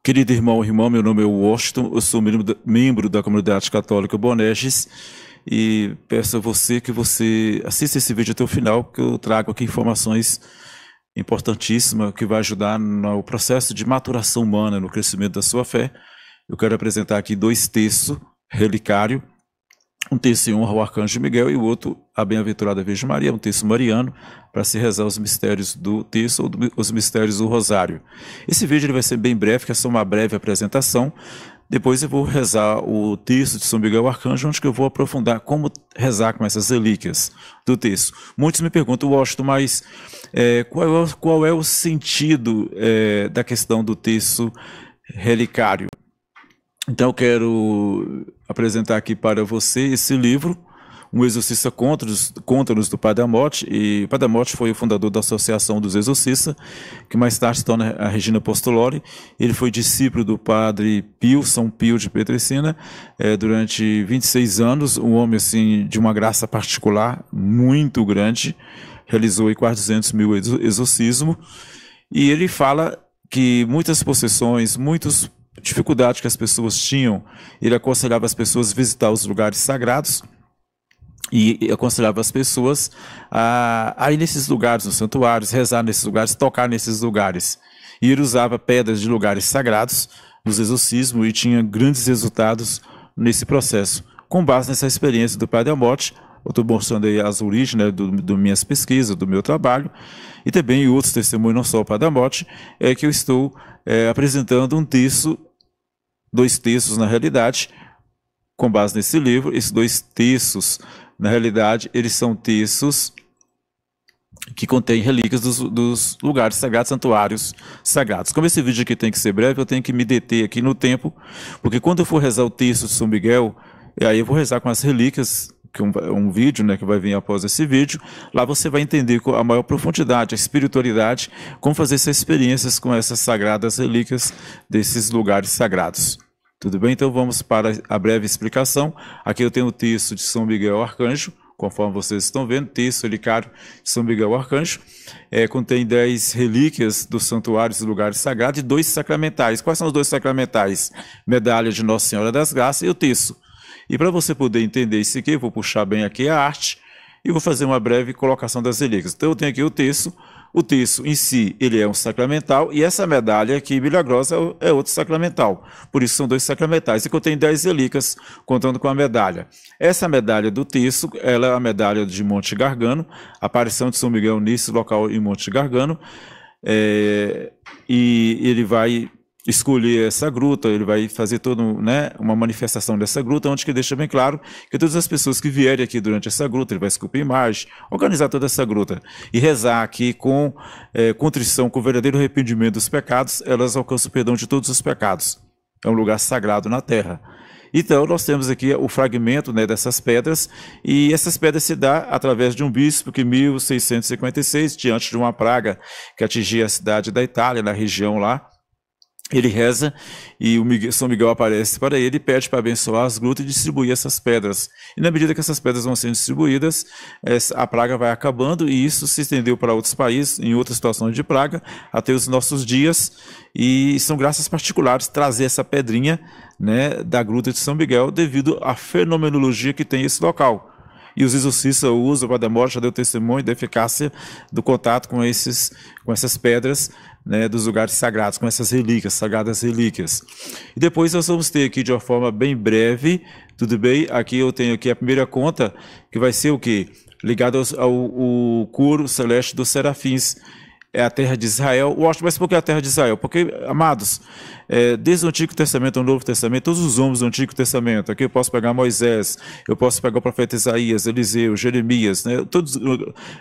Querido irmão e irmã, meu nome é Washington, eu sou membro da Comunidade Católica Boneges e peço a você que você assista esse vídeo até o final, que eu trago aqui informações importantíssimas que vai ajudar no processo de maturação humana, no crescimento da sua fé. Eu quero apresentar aqui dois textos relicário, um texto em honra ao Arcanjo Miguel e o outro a Bem-aventurada Virgem Maria, um texto mariano, para se rezar os mistérios do texto ou os mistérios do Rosário. Esse vídeo ele vai ser bem breve, que é só uma breve apresentação. Depois eu vou rezar o texto de São Miguel Arcanjo, onde que eu vou aprofundar como rezar com essas relíquias do texto. Muitos me perguntam, Washington, mas qual é o sentido da questão do texto relicário? Então eu quero apresentar aqui para você esse livro, Um Exorcista Conta-nos, do Padre Amote. E o Padre Amote foi o fundador da Associação dos Exorcistas, que mais tarde se torna a Regina Apostolori. Ele foi discípulo do Padre Pio, São Pio de Pietrelcina, durante 26 anos, um homem assim, de uma graça particular muito grande, realizou aí quase 200 mil exorcismos, e ele fala que muitas possessões, muitas dificuldades que as pessoas tinham, ele aconselhava as pessoas a visitar os lugares sagrados e aconselhava as pessoas a ir nesses lugares, nos santuários, rezar nesses lugares, tocar nesses lugares. E ele usava pedras de lugares sagrados nos exorcismos e tinha grandes resultados nesse processo. Com base nessa experiência do Padre Amote, eu estou mostrando aí as origens, né, do minhas pesquisas, do meu trabalho, e também outros testemunhos, não só o Padre Amote, que eu estou apresentando um texto, dois textos na realidade, com base nesse livro. Esses dois textos, na realidade, eles são textos que contêm relíquias dos lugares sagrados, santuários sagrados. Como esse vídeo aqui tem que ser breve, eu tenho que me deter aqui no tempo, porque quando eu for rezar o texto de São Miguel, aí eu vou rezar com as relíquias, que é um vídeo, né, que vai vir após esse vídeo. Lá você vai entender com a maior profundidade, a espiritualidade, como fazer essas experiências com essas sagradas relíquias desses lugares sagrados. Tudo bem? Então vamos para a breve explicação. Aqui eu tenho o texto de São Miguel Arcanjo, conforme vocês estão vendo, texto relicário de São Miguel Arcanjo. Contém 10 relíquias dos santuários e lugares sagrados e 2 sacramentais. Quais são os 2 sacramentais? Medalha de Nossa Senhora das Graças e o texto. E para você poder entender isso aqui, eu vou puxar bem aqui a arte e vou fazer uma breve colocação das relíquias. Então eu tenho aqui o texto em si, ele é um sacramental, e essa medalha aqui, milagrosa, é outro sacramental. Por isso são 2 sacramentais, e contém 10 relíquias, contando com a medalha. Essa medalha do texto, ela é a medalha de Monte Gargano, a aparição de São Miguel nesse local em Monte Gargano, e ele vai escolher essa gruta, ele vai fazer toda uma manifestação dessa gruta, onde que deixa bem claro que todas as pessoas que vierem aqui durante essa gruta, ele vai esculpir imagem, organizar toda essa gruta e rezar aqui com contrição, com verdadeiro arrependimento dos pecados, elas alcançam o perdão de todos os pecados. É um lugar sagrado na terra. Então nós temos aqui o fragmento, né, dessas pedras, e essas pedras se dá através de um bispo que em 1656, diante de uma praga que atingia a cidade da Itália, na região lá, ele reza e São Miguel aparece para ele e pede para abençoar as grutas e distribuir essas pedras. E na medida que essas pedras vão sendo distribuídas, a praga vai acabando, e isso se estendeu para outros países, em outras situações de praga, até os nossos dias. E são graças particulares trazer essa pedrinha, né, da gruta de São Miguel, devido à fenomenologia que tem esse local. E os exorcistas usam, o Padre Amote já deu testemunho da eficácia do contato com essas pedras, né, dos lugares sagrados, com essas relíquias, sagradas relíquias. E depois nós vamos ter aqui de uma forma bem breve, tudo bem? Aqui eu tenho aqui a primeira conta, que vai ser o quê? Ligado ao coro celeste dos serafins. É a terra de Israel. Mas por que a terra de Israel? Porque, amados, desde o Antigo Testamento ao Novo Testamento, todos os homens do Antigo Testamento, aqui eu posso pegar Moisés, eu posso pegar o profeta Isaías, Eliseu, Jeremias, né, todos os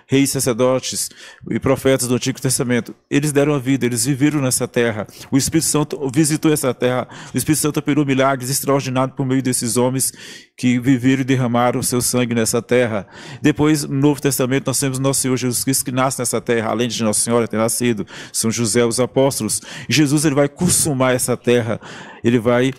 reis, sacerdotes e profetas do Antigo Testamento, eles deram a vida, eles viveram nessa terra. O Espírito Santo visitou essa terra, o Espírito Santo operou milagres extraordinários por meio desses homens que viveram e derramaram o seu sangue nessa terra. Depois, no Novo Testamento, nós temos nosso Senhor Jesus Cristo, que nasce nessa terra, além de Nossa Senhora ter nascido, São José, os apóstolos. E Jesus, ele vai consumar essa terra, ele vai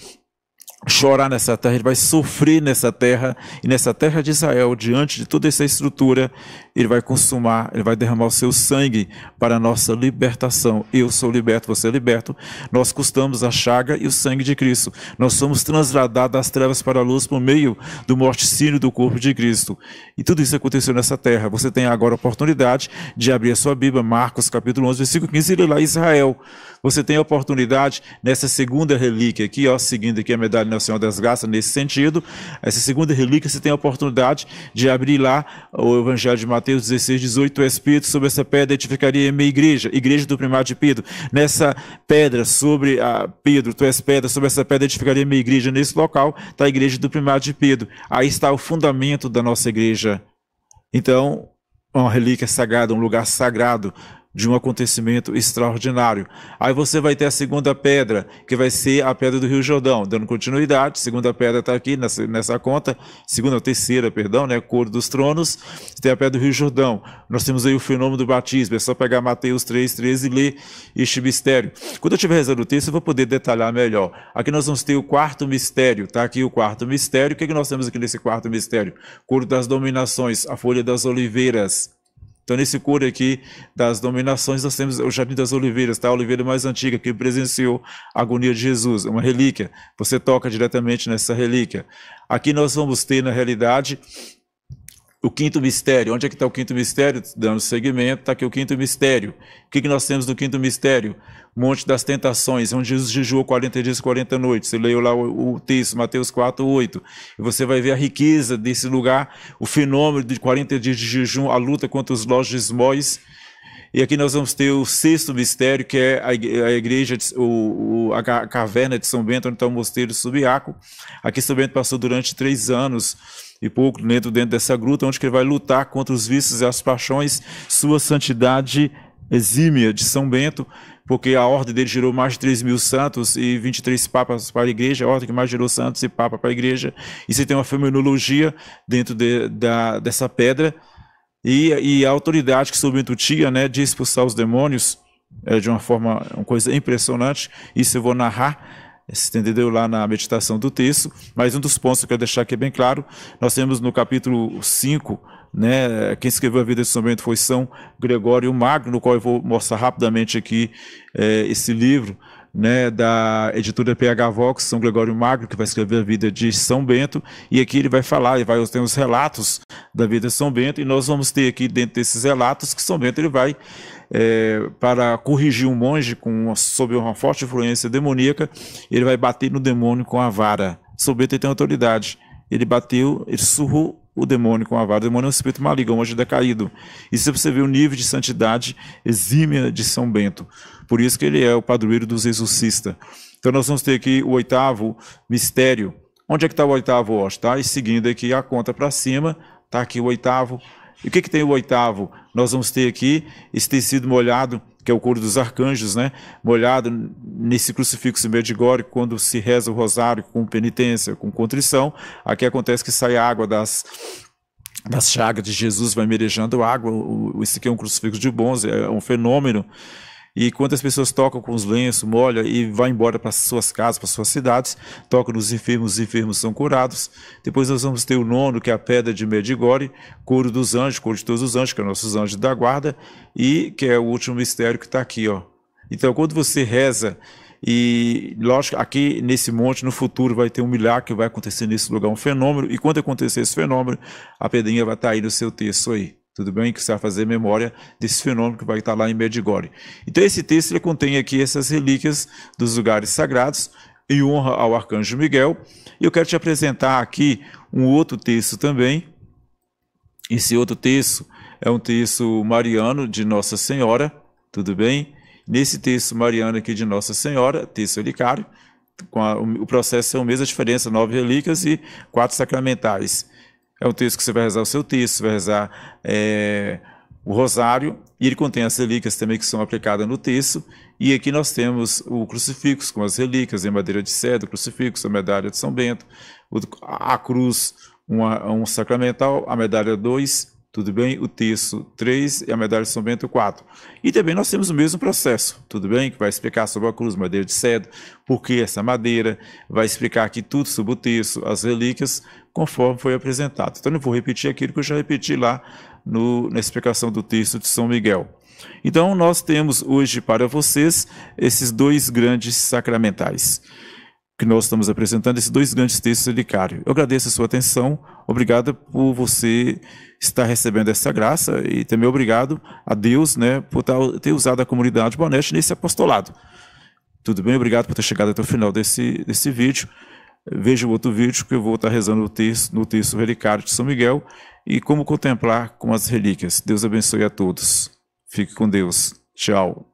chorar nessa terra, ele vai sofrer nessa terra, e nessa terra de Israel, diante de toda essa estrutura, ele vai consumar, ele vai derramar o seu sangue para a nossa libertação. Eu sou liberto, você é liberto. Nós custamos a chaga e o sangue de Cristo. Nós somos transladados das trevas para a luz por meio do morticínio do corpo de Cristo. E tudo isso aconteceu nessa terra. Você tem agora a oportunidade de abrir a sua Bíblia, Marcos capítulo 11, versículo 15, e ler lá Israel. Você tem a oportunidade nessa segunda relíquia aqui, ó, seguindo aqui a medalha nacional das graças, nesse sentido, essa segunda relíquia, você tem a oportunidade de abrir lá o Evangelho de Mateus 16, 18, tu és Pedro, sobre essa pedra edificaria a minha igreja, igreja do primado de Pedro. Nessa pedra, sobre a Pedro, tu és pedra, sobre essa pedra edificaria a minha igreja. Nesse local está a igreja do primado de Pedro. Aí está o fundamento da nossa igreja. Então, uma relíquia sagrada, um lugar sagrado, de um acontecimento extraordinário. Aí você vai ter a segunda pedra, que vai ser a pedra do Rio Jordão, dando continuidade. Segunda pedra está aqui nessa conta, segunda ou terceira, perdão, né? Coro dos tronos. Tem a pedra do Rio Jordão. Nós temos aí o fenômeno do batismo. É só pegar Mateus 3:13 e ler este mistério. Quando eu estiver rezando o texto, eu vou poder detalhar melhor. Aqui nós vamos ter o quarto mistério. Está aqui o quarto mistério. O que nós temos aqui nesse quarto mistério? Coro das dominações, a folha das oliveiras. Então, nesse coro aqui das dominações, nós temos o Jardim das Oliveiras, tá? A oliveira mais antiga, que presenciou a agonia de Jesus, uma relíquia. Você toca diretamente nessa relíquia. Aqui nós vamos ter, na realidade, o quinto mistério. Onde é que está o quinto mistério? Dando seguimento, está aqui o quinto mistério. O que nós temos no quinto mistério? Monte das Tentações, onde Jesus jejuou 40 dias e 40 noites. Você leu lá o texto, Mateus 4:8. E você vai ver a riqueza desse lugar, o fenômeno de 40 dias de jejum, a luta contra os lógios de esmóis. E aqui nós vamos ter o sexto mistério, que é a igreja, a caverna de São Bento, onde está o mosteiro de Subiaco. Aqui São Bento passou durante 3 anos e pouco dentro dessa gruta, onde ele vai lutar contra os vícios e as paixões, sua santidade exímia de São Bento, porque a ordem dele gerou mais de 3.000 santos e 23 papas para a igreja, a ordem que mais gerou santos e papa para a igreja. E você tem uma fenomenologia dentro dessa pedra, e a autoridade que São Bento tinha, né, de expulsar os demônios, de uma forma, uma coisa impressionante. Isso eu vou narrar, você entendeu, lá na meditação do texto. Mas um dos pontos que eu quero deixar aqui bem claro, nós temos no capítulo 5, né, quem escreveu a vida de São Bento foi São Gregório Magno, no qual eu vou mostrar rapidamente aqui esse livro, né, da editora PH Vox, São Gregório Magno, que vai escrever a vida de São Bento, e aqui ele vai falar, ele vai ter os relatos da vida de São Bento, e nós vamos ter aqui dentro desses relatos que São Bento ele vai para corrigir um monge sob uma forte influência demoníaca, ele vai bater no demônio com a vara. São Bento tem autoridade, ele bateu, ele surrou o demônio com a vara. O demônio é um espírito maligno, um anjo decaído. Isso você vê o nível de santidade exímia de São Bento. Por isso que ele é o padroeiro dos exorcistas. Então nós vamos ter aqui o oitavo mistério. Onde é que está o oitavo hoje? Tá? E seguindo aqui a conta para cima, está aqui o oitavo. E o que tem o oitavo? Nós vamos ter aqui esse tecido molhado, que é o coro dos arcanjos, né? Molhado nesse crucifixo em Medjugorje, quando se reza o rosário com penitência, com contrição. Aqui acontece que sai água das chagas de Jesus, vai merejando água. Esse aqui é um crucifixo de bronze, é um fenômeno. E quando as pessoas tocam com os lenços, molha e vai embora para suas casas, para suas cidades, tocam nos enfermos, os enfermos são curados. Depois nós vamos ter o nono, que é a pedra de Medjugorje, coro dos anjos, coro de todos os anjos, que é nossos anjos da guarda, e que é o último mistério que está aqui, ó. Então, quando você reza, e lógico, aqui nesse monte, no futuro, vai ter um milagre que vai acontecer nesse lugar, um fenômeno, e quando acontecer esse fenômeno, a pedrinha vai estar aí no seu texto aí. Tudo bem? Que você vai fazer memória desse fenômeno que vai estar lá em Medjugorje. Então esse texto ele contém aqui essas relíquias dos lugares sagrados em honra ao Arcanjo Miguel. E eu quero te apresentar aqui um outro texto também. Esse outro texto é um texto mariano de Nossa Senhora, tudo bem? Nesse texto mariano aqui de Nossa Senhora, texto relicário, o processo é o mesmo, a diferença, 9 relíquias e 4 sacramentais. É um texto que você vai rezar o seu texto, você vai rezar o rosário, e ele contém as relíquias também que são aplicadas no texto. E aqui nós temos o crucifixo com as relíquias em madeira de cedro, o crucifixo, a medalha de São Bento, a cruz, um sacramental, a medalha 2, tudo bem? O terço 3 e a medalha de São Bento 4. E também nós temos o mesmo processo, tudo bem? Que vai explicar sobre a cruz, madeira de cedro, por que essa madeira, vai explicar aqui tudo sobre o terço, as relíquias, conforme foi apresentado. Então eu não vou repetir aquilo que eu já repeti lá na explicação do terço de São Miguel. Então nós temos hoje para vocês esses dois grandes sacramentais que nós estamos apresentando, esses dois grandes textos relicários. Eu agradeço a sua atenção, obrigado por você estar recebendo essa graça e também obrigado a Deus, né, por ter usado a comunidade Boneste nesse apostolado. Tudo bem? Obrigado por ter chegado até o final desse vídeo. Veja o outro vídeo que eu vou estar rezando no texto relicário de São Miguel e como contemplar com as relíquias. Deus abençoe a todos. Fique com Deus. Tchau.